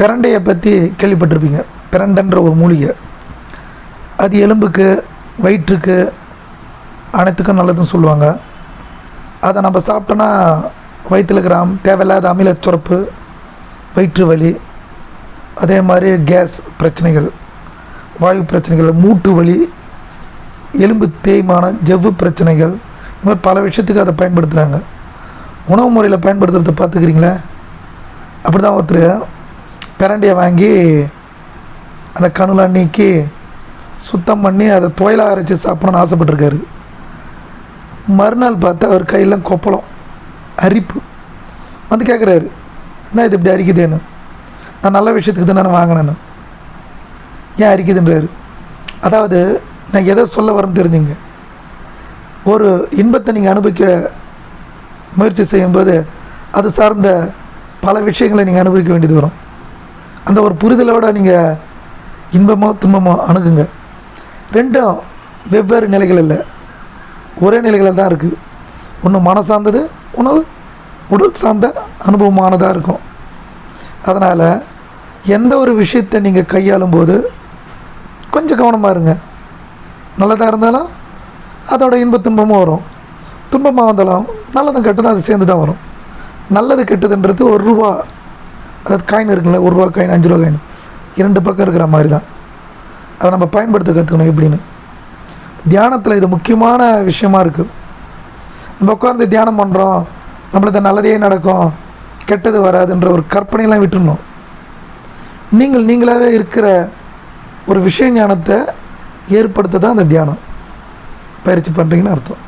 பிரண்டையை பற்றி கேள்விப்பட்டிருப்பீங்க. பிரண்டைன்ற ஒரு மூலிகை, அது எலும்புக்கு, வயிற்றுக்கு, அனைத்துக்கும் நல்லதுன்னு சொல்லுவாங்க. அதை நம்ம சாப்பிட்டோன்னா வயிற்றில் இருக்கிற தேவையில்லாத அமில சுரப்பு, வயிற்று வலி, அதே மாதிரி கேஸ் பிரச்சனைகள், வாயு பிரச்சனைகள், மூட்டு வலி, எலும்பு தேய்மானம், ஜவ்வு பிரச்சனைகள், இந்த மாதிரி பல விஷயத்துக்கு அதை பயன்படுத்துகிறாங்க. உணவு முறையில் பயன்படுத்துகிறத பார்த்துக்கிறீங்களே. அப்படி தான் ஒருத்தர் பிரண்டையை வாங்கி அந்த கணுலாம் நீக்கி சுத்தம் பண்ணி அதை துவையலாக அரைச்சி சாப்பிடணும்னு ஆசைப்பட்டிருக்காரு. மறுநாள் பார்த்தா அவர் கையில் கொப்பளம், அரிப்பு. வந்து கேட்குறாரு, என்ன இது இப்படி அரிக்குதுன்னு. நான் நல்ல விஷயத்துக்கு தானே வாங்கினேன்னு, ஏன் அரிக்குதுன்றாரு. அதாவது நான் எதை சொல்ல வரேன்னு தெரிஞ்சுங்க. ஒரு இன்பத்தை நீங்கள் அனுபவிக்க முயற்சி செய்யும்போது அது சார்ந்த பல விஷயங்களை நீங்கள் அனுபவிக்க வேண்டியது வரும். அந்த ஒரு புரிதலோடு நீங்கள் இன்பமோ துன்பமோ அணுகுங்க. ரெண்டும் வெவ்வேறு நிலைகள் இல்லை, ஒரே நிலைகளில் தான் இருக்குது. ஒன்று மன சார்ந்தது, உணவு உடல் சார்ந்த அனுபவமானதாக இருக்கும். அதனால் எந்த ஒரு விஷயத்தை நீங்கள் கையாளும் போது கொஞ்சம் கவனமாக இருங்க. நல்லதாக இருந்தாலும் அதோட இன்ப துன்பமும் வரும், துன்பமாக வந்தாலும் நல்லதும் கெட்டதும் அது சேர்ந்து தான் வரும். நல்லது கெட்டதுன்றது ₹1, அதாவது காயின் இருக்குல்ல, ₹1 காயின், ₹5 காயின், 2 பக்கம் இருக்கிற மாதிரி தான். அதை நம்ம பயன்படுத்த கற்றுக்கணும். எப்படின்னு தியானத்தில் இது முக்கியமான விஷயமா இருக்குது. நம்ம உட்காந்து தியானம் பண்ணுறோம், நம்மளுக்கு நல்லதே நடக்கும், கெட்டது வராதுன்ற ஒரு கற்பனையெல்லாம் விட்டுடணும். நீங்களாகவே இருக்கிற ஒரு விஷய ஞானத்தை ஏற்படுத்த தான் அந்த தியானம் பயிற்சி பண்ணுறீங்கன்னு அர்த்தம்.